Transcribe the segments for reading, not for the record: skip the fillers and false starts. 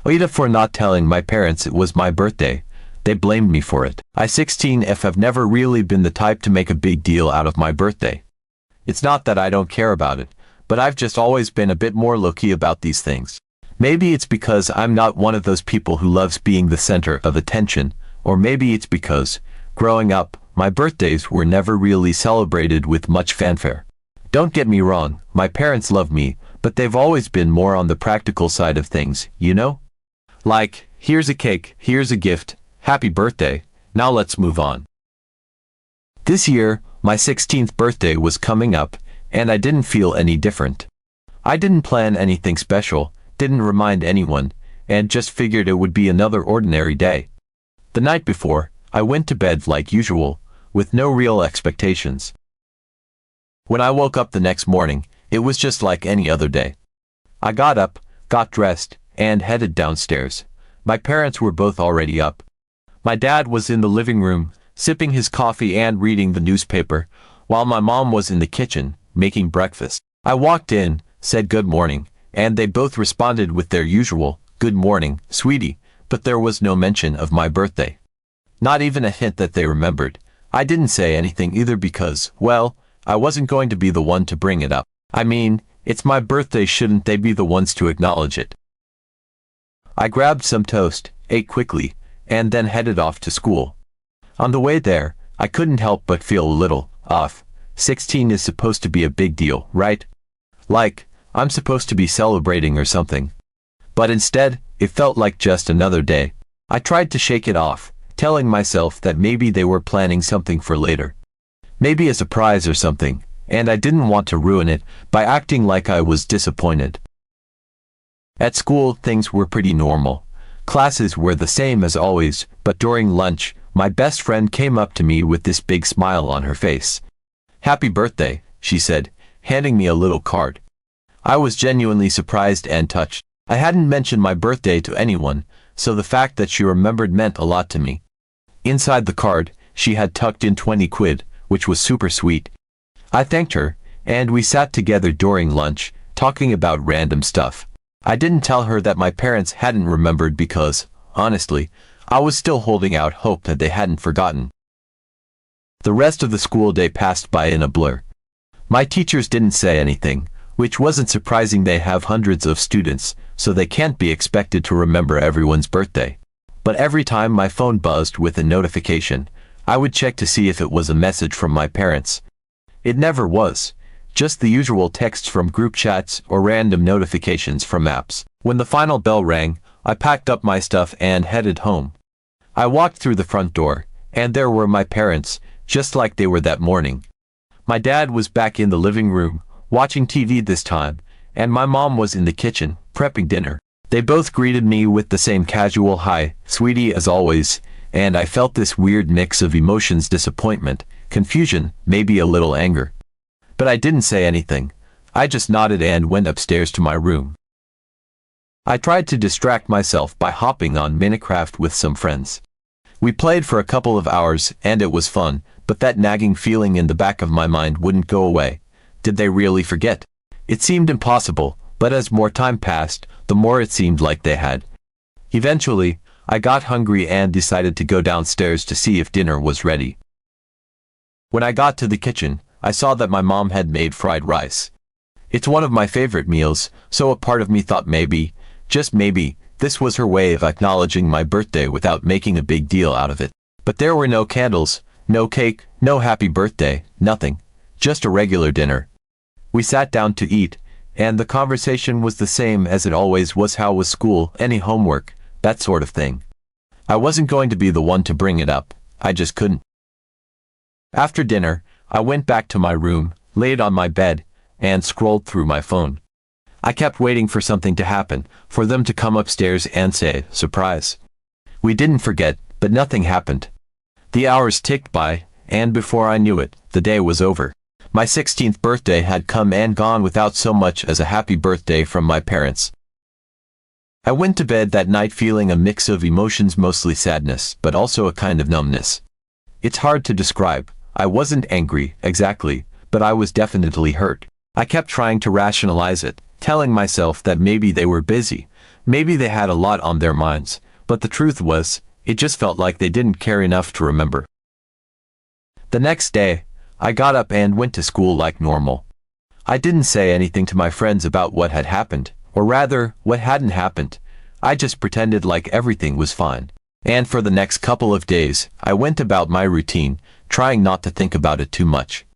AITA for not telling my parents it was my birthday. They blamed me for it. I 16F have never really been the type to make a big deal out of my birthday. It's not that I don't care about it, but I've just always been a bit more low-key about these things. Maybe it's because I'm not one of those people who loves being the center of attention, or maybe it's because, growing up, my birthdays were never really celebrated with much fanfare. Don't get me wrong, my parents love me, but they've always been more on the practical side of things, you know? Like, here's a cake, here's a gift, happy birthday, now let's move on. This year, my 16th birthday was coming up, and I didn't feel any different. I didn't plan anything special, didn't remind anyone, and just figured it would be another ordinary day. The night before, I went to bed like usual, with no real expectations. When I woke up the next morning, it was just like any other day. I got up, got dressed, and headed downstairs. My parents were both already up. My dad was in the living room, sipping his coffee and reading the newspaper, while my mom was in the kitchen, making breakfast. I walked in, said good morning, and they both responded with their usual, good morning, sweetie, but there was no mention of my birthday. Not even a hint that they remembered. I didn't say anything either because, well, I wasn't going to be the one to bring it up. I mean, it's my birthday, shouldn't they be the ones to acknowledge it? I grabbed some toast, ate quickly, and then headed off to school. On the way there, I couldn't help but feel a little off. 16 is supposed to be a big deal, right? Like, I'm supposed to be celebrating or something. But instead, it felt like just another day. I tried to shake it off, telling myself that maybe they were planning something for later. Maybe a surprise or something, and I didn't want to ruin it by acting like I was disappointed. At school, things were pretty normal. Classes were the same as always, but during lunch, my best friend came up to me with this big smile on her face. "Happy birthday," she said, handing me a little card. I was genuinely surprised and touched. I hadn't mentioned my birthday to anyone, so the fact that she remembered meant a lot to me. Inside the card, she had tucked in 20 quid, which was super sweet. I thanked her, and we sat together during lunch, talking about random stuff. I didn't tell her that my parents hadn't remembered because, honestly, I was still holding out hope that they hadn't forgotten. The rest of the school day passed by in a blur. My teachers didn't say anything, which wasn't surprising. They have hundreds of students, so they can't be expected to remember everyone's birthday. But every time my phone buzzed with a notification, I would check to see if it was a message from my parents. It never was. Just the usual texts from group chats or random notifications from apps. When the final bell rang, I packed up my stuff and headed home. I walked through the front door, and there were my parents, just like they were that morning. My dad was back in the living room, watching TV this time, and my mom was in the kitchen, prepping dinner. They both greeted me with the same casual "Hi, sweetie," as always, and I felt this weird mix of emotions: disappointment, confusion, maybe a little anger. But I didn't say anything. I just nodded and went upstairs to my room. I tried to distract myself by hopping on Minecraft with some friends. We played for a couple of hours, and it was fun, but that nagging feeling in the back of my mind wouldn't go away. Did they really forget? It seemed impossible, but as more time passed, the more it seemed like they had. Eventually, I got hungry and decided to go downstairs to see if dinner was ready. When I got to the kitchen, I saw that my mom had made fried rice. It's one of my favorite meals, so a part of me thought maybe, just maybe, this was her way of acknowledging my birthday without making a big deal out of it. But there were no candles, no cake, no happy birthday, nothing. Just a regular dinner. We sat down to eat, and the conversation was the same as it always was. How was school, any homework, that sort of thing. I wasn't going to be the one to bring it up, I just couldn't. After dinner, I went back to my room, laid on my bed, and scrolled through my phone. I kept waiting for something to happen, for them to come upstairs and say, "Surprise." We didn't forget, but nothing happened. The hours ticked by, and before I knew it, the day was over. My 16th birthday had come and gone without so much as a happy birthday from my parents. I went to bed that night feeling a mix of emotions, mostly sadness, but also a kind of numbness. It's hard to describe. I wasn't angry, exactly, but I was definitely hurt. I kept trying to rationalize it, telling myself that maybe they were busy, Maybe they had a lot on their minds, but the truth was, it just felt like they didn't care enough to remember. The next day, I got up and went to school like normal. I didn't say anything to my friends about what had happened, or rather, what hadn't happened. I just pretended like everything was fine. And for the next couple of days, I went about my routine, trying not to think about it too much.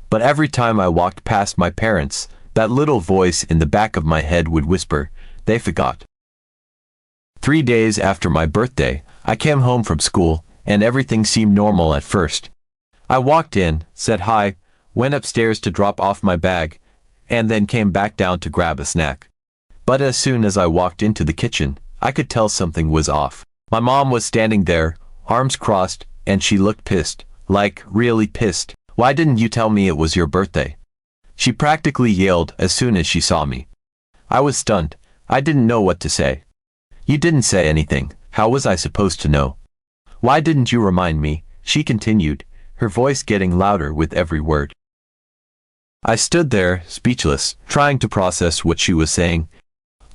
But every time I walked past my parents, that little voice in the back of my head would whisper, "They forgot." 3 days after my birthday, I came home from school, and everything seemed normal at first. I walked in, said hi, went upstairs to drop off my bag, and then came back down to grab a snack. But as soon as I walked into the kitchen, I could tell something was off. My mom was standing there, arms crossed, and she looked pissed, like really pissed. "Why didn't you tell me it was your birthday?" She practically yelled as soon as she saw me. I was stunned. I didn't know what to say. "You didn't say anything. How was I supposed to know?" "Why didn't you remind me?" she continued, her voice getting louder with every word. I stood there, speechless, trying to process what she was saying.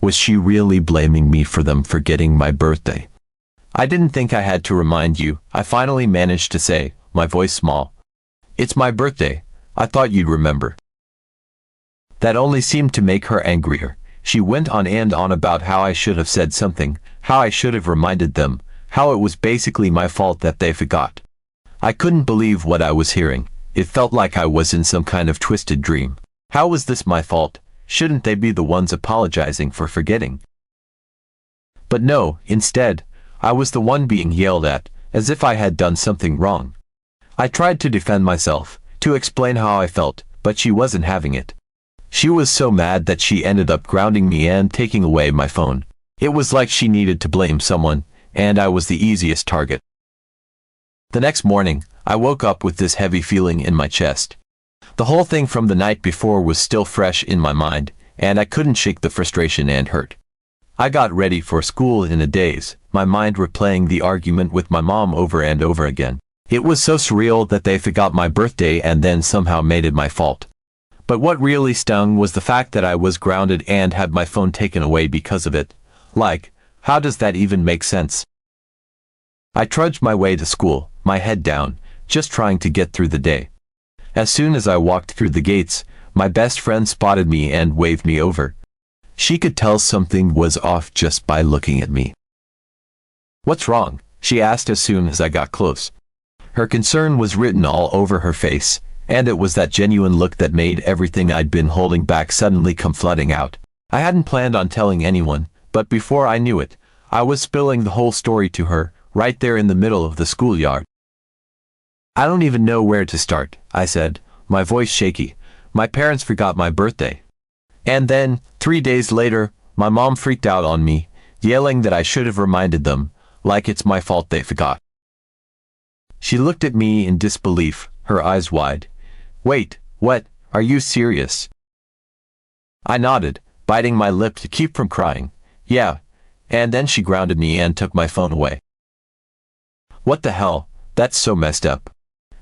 Was she really blaming me for them forgetting my birthday? "I didn't think I had to remind you," I finally managed to say, my voice small. "It's my birthday. I thought you'd remember." That only seemed to make her angrier. She went on and on about how I should have said something, how I should have reminded them, how it was basically my fault that they forgot. I couldn't believe what I was hearing. It felt like I was in some kind of twisted dream. How was this my fault? Shouldn't they be the ones apologizing for forgetting? But no, instead, I was the one being yelled at, as if I had done something wrong. I tried to defend myself, to explain how I felt, but she wasn't having it. She was so mad that she ended up grounding me and taking away my phone. It was like she needed to blame someone, and I was the easiest target. The next morning, I woke up with this heavy feeling in my chest. The whole thing from the night before was still fresh in my mind, and I couldn't shake the frustration and hurt. I got ready for school in a daze, my mind replaying the argument with my mom over and over again. It was so surreal that they forgot my birthday and then somehow made it my fault. But what really stung was the fact that I was grounded and had my phone taken away because of it. Like, how does that even make sense? I trudged my way to school, my head down, just trying to get through the day. As soon as I walked through the gates, my best friend spotted me and waved me over. She could tell something was off just by looking at me. "What's wrong?" she asked as soon as I got close. Her concern was written all over her face, and it was that genuine look that made everything I'd been holding back suddenly come flooding out. I hadn't planned on telling anyone, but before I knew it, I was spilling the whole story to her, right there in the middle of the schoolyard. "I don't even know where to start," I said, my voice shaky. "My parents forgot my birthday." And then, 3 days later, my mom freaked out on me, yelling that I should have reminded them, like it's my fault they forgot. She looked at me in disbelief, her eyes wide. "Wait, what? Are you serious?" I nodded, biting my lip to keep from crying. "Yeah." And then she grounded me and took my phone away. "What the hell? That's so messed up,"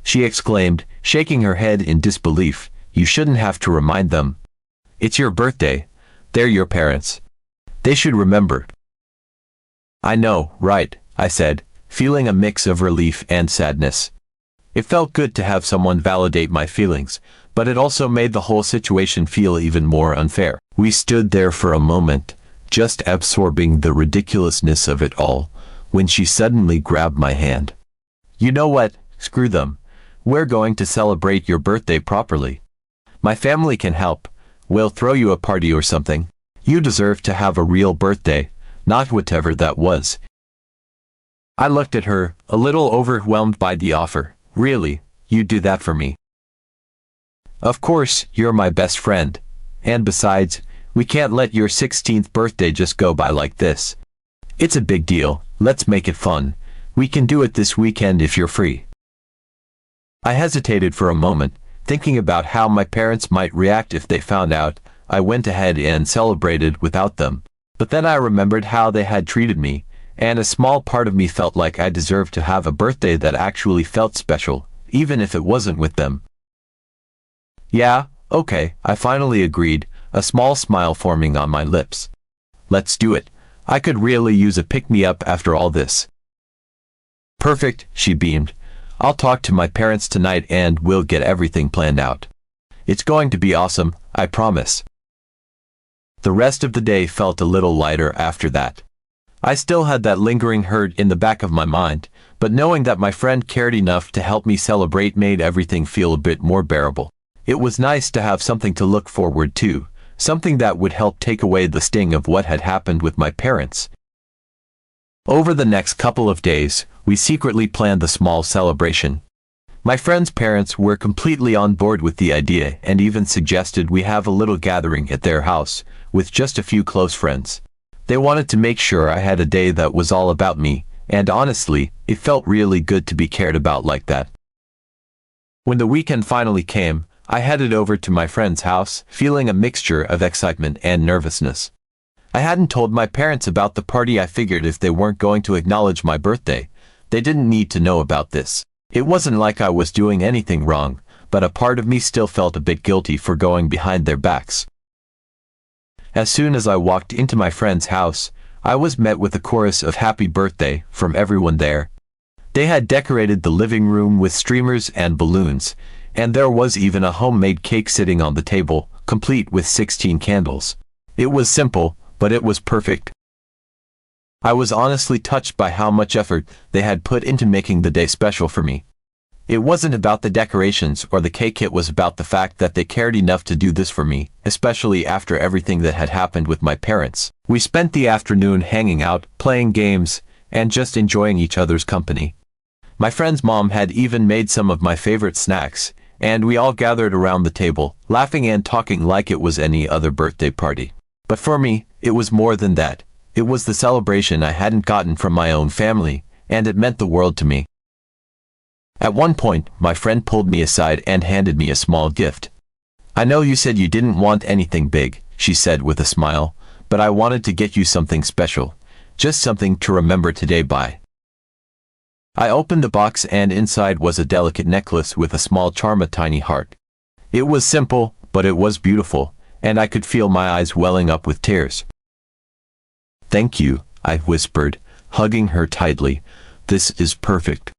she exclaimed, shaking her head in disbelief. "You shouldn't have to remind them. It's your birthday. They're your parents. They should remember." "I know, right," I said, feeling a mix of relief and sadness. It felt good to have someone validate my feelings, but it also made the whole situation feel even more unfair. We stood there for a moment, just absorbing the ridiculousness of it all, when she suddenly grabbed my hand. "You know what? Screw them. We're going to celebrate your birthday properly. My family can help. We'll throw you a party or something. You deserve to have a real birthday, not whatever that was." I looked at her, a little overwhelmed by the offer. "Really? You'd do that for me?" "Of course, you're my best friend. And besides, we can't let your 16th birthday just go by like this. It's a big deal. Let's make it fun. We can do it this weekend if you're free." I hesitated for a moment, thinking about how my parents might react if they found out I went ahead and celebrated without them. But then I remembered how they had treated me, and a small part of me felt like I deserved to have a birthday that actually felt special, even if it wasn't with them. "Yeah, okay," I finally agreed, a small smile forming on my lips. "Let's do it." I could really use a pick-me-up after all this. Perfect, she beamed. I'll talk to my parents tonight and we'll get everything planned out. It's going to be awesome, I promise. The rest of the day felt a little lighter after that. I still had that lingering hurt in the back of my mind, but knowing that my friend cared enough to help me celebrate made everything feel a bit more bearable. It was nice to have something to look forward to, something that would help take away the sting of what had happened with my parents. Over the next couple of days, we secretly planned the small celebration. My friend's parents were completely on board with the idea and even suggested we have a little gathering at their house, with just a few close friends. They wanted to make sure I had a day that was all about me, and honestly, it felt really good to be cared about like that. When the weekend finally came, I headed over to my friend's house, feeling a mixture of excitement and nervousness. I hadn't told my parents about the party. I figured if they weren't going to acknowledge my birthday, they didn't need to know about this. It wasn't like I was doing anything wrong, but a part of me still felt a bit guilty for going behind their backs. As soon as I walked into my friend's house, I was met with a chorus of happy birthday from everyone there. They had decorated the living room with streamers and balloons, and there was even a homemade cake sitting on the table, complete with 16 candles. It was simple, but it was perfect. I was honestly touched by how much effort they had put into making the day special for me. It wasn't about the decorations or the cake, it was about the fact that they cared enough to do this for me, especially after everything that had happened with my parents. We spent the afternoon hanging out, playing games, and just enjoying each other's company. My friend's mom had even made some of my favorite snacks, and we all gathered around the table, laughing and talking like it was any other birthday party. But for me, it was more than that. It was the celebration I hadn't gotten from my own family, and it meant the world to me. At one point, my friend pulled me aside and handed me a small gift. I know you said you didn't want anything big, she said with a smile, but I wanted to get you something special, just something to remember today by. I opened the box and inside was a delicate necklace with a small charm, a tiny heart. It was simple, but it was beautiful, and I could feel my eyes welling up with tears. Thank you, I whispered, hugging her tightly. This is perfect.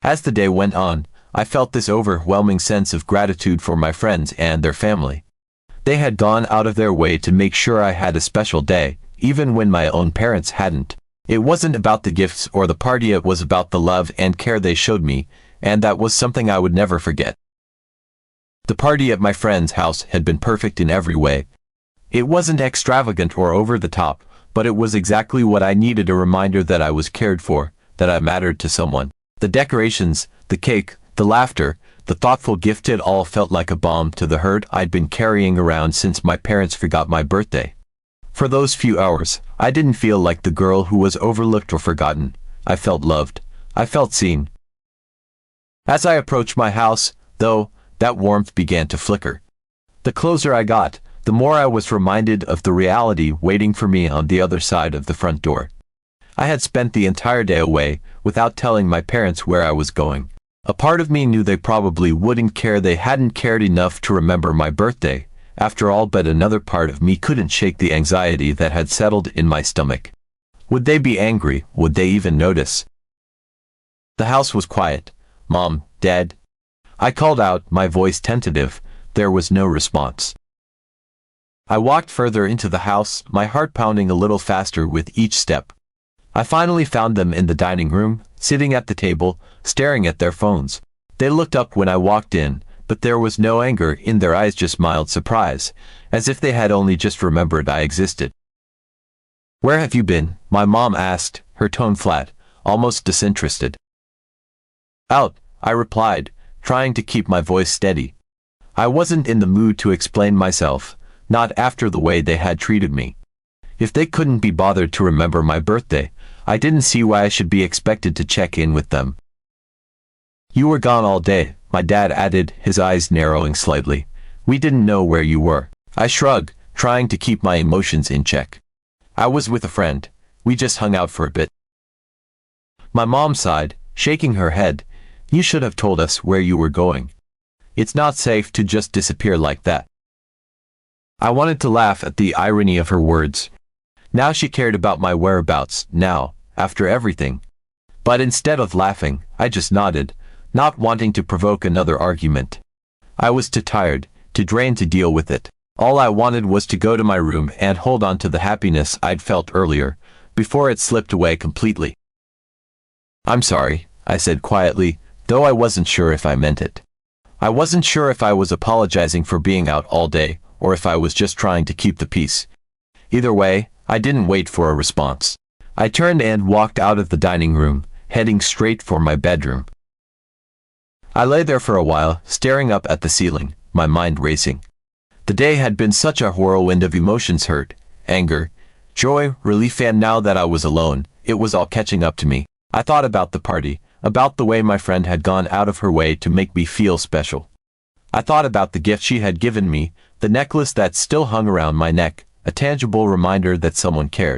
As the day went on, I felt this overwhelming sense of gratitude for my friends and their family. They had gone out of their way to make sure I had a special day, even when my own parents hadn't. It wasn't about the gifts or the party, it was about the love and care they showed me, and that was something I would never forget. The party at my friend's house had been perfect in every way. It wasn't extravagant or over the top, but it was exactly what I needed, a reminder that I was cared for, that I mattered to someone. The decorations, the cake, the laughter, the thoughtful gift, it all felt like a balm to the hurt I'd been carrying around since my parents forgot my birthday. For those few hours, I didn't feel like the girl who was overlooked or forgotten. I felt loved. I felt seen. As I approached my house, though, that warmth began to flicker. The closer I got, the more I was reminded of the reality waiting for me on the other side of the front door. I had spent the entire day away, without telling my parents where I was going. A part of me knew they probably wouldn't care, they hadn't cared enough to remember my birthday, after all, but another part of me couldn't shake the anxiety that had settled in my stomach. Would they be angry? Would they even notice? The house was quiet. Mom, Dad? I called out, my voice tentative. There was no response. I walked further into the house, my heart pounding a little faster with each step. I finally found them in the dining room, sitting at the table, staring at their phones. They looked up when I walked in, but there was no anger in their eyes, just mild surprise, as if they had only just remembered I existed. Where have you been? My mom asked, her tone flat, almost disinterested. Out, I replied, trying to keep my voice steady. I wasn't in the mood to explain myself, not after the way they had treated me. If they couldn't be bothered to remember my birthday, I didn't see why I should be expected to check in with them. You were gone all day, my dad added, his eyes narrowing slightly. We didn't know where you were. I shrugged, trying to keep my emotions in check. I was with a friend. We just hung out for a bit. My mom sighed, shaking her head. You should have told us where you were going. It's not safe to just disappear like that. I wanted to laugh at the irony of her words. Now she cared about my whereabouts, now, after everything. But instead of laughing, I just nodded, not wanting to provoke another argument. I was too tired, too drained to deal with it. All I wanted was to go to my room and hold on to the happiness I'd felt earlier, before it slipped away completely. "I'm sorry," I said quietly, though I wasn't sure if I meant it. I wasn't sure if I was apologizing for being out all day, or if I was just trying to keep the peace. Either way, I didn't wait for a response. I turned and walked out of the dining room, heading straight for my bedroom. I lay there for a while, staring up at the ceiling, my mind racing. The day had been such a whirlwind of emotions: hurt, anger, joy, relief, and now that I was alone, it was all catching up to me. I thought about the party, about the way my friend had gone out of her way to make me feel special. I thought about the gift she had given me, the necklace that still hung around my neck, a tangible reminder that someone cared.